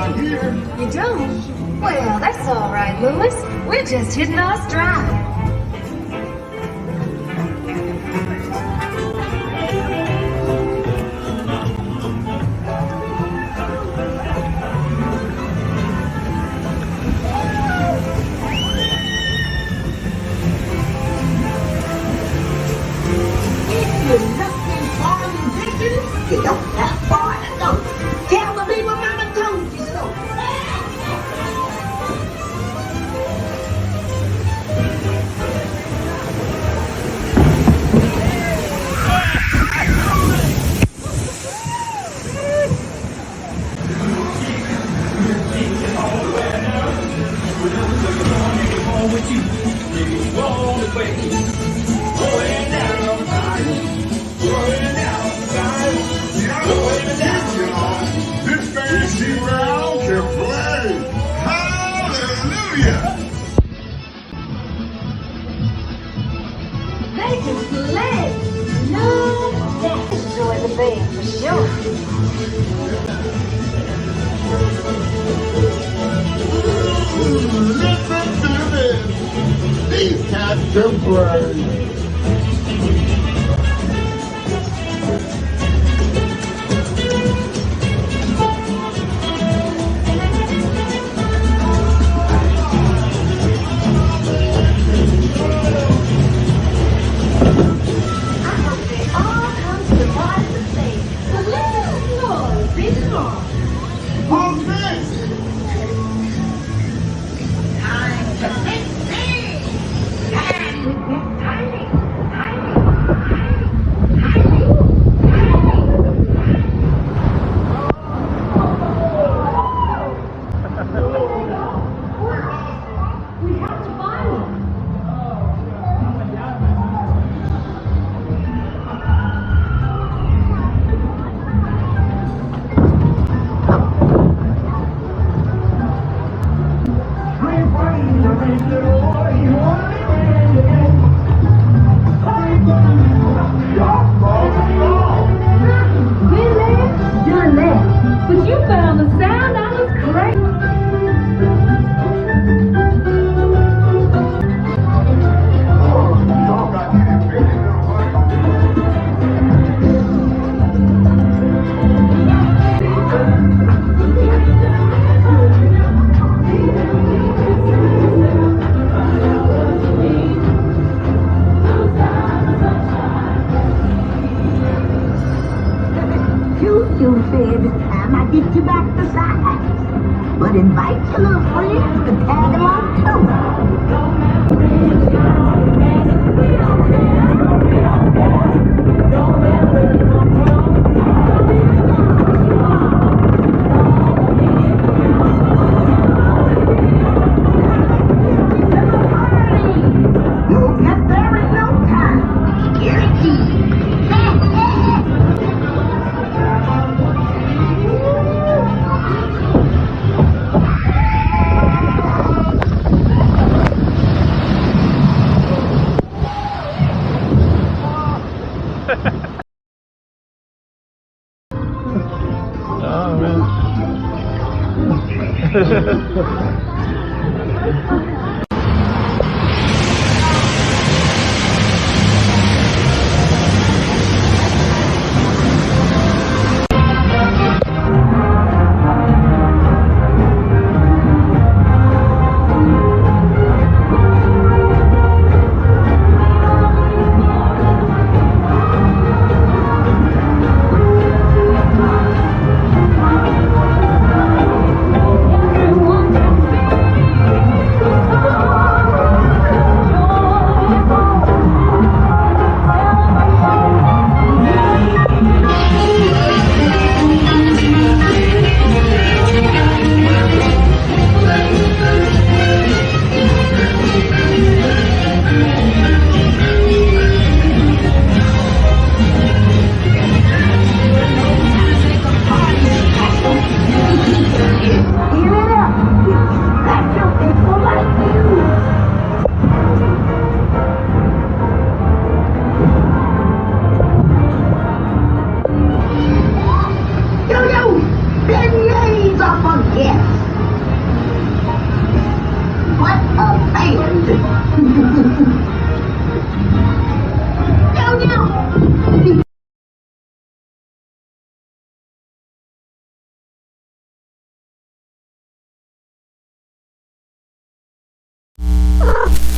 around here. You don't? Well, that's all right, Louis. We're just hitting our stride. If you're looking for ridiculous, you don't have far to go. Tell the people Mama told you so. This fancy round can play. Hallelujah! They can play. No, they enjoy the bay for sure. Listen to this. These cats can play. I hope they all come to the bottom of the bay. So let them explore big and small. Who's this? Time to make big and tiny, tiny, tiny, We have to find them. Really? Done that. But you found the sound. That was great. You say this time I get you back to size. But invite your little friends to tag along too. You'll get there in no time. Guaranteed. Ah.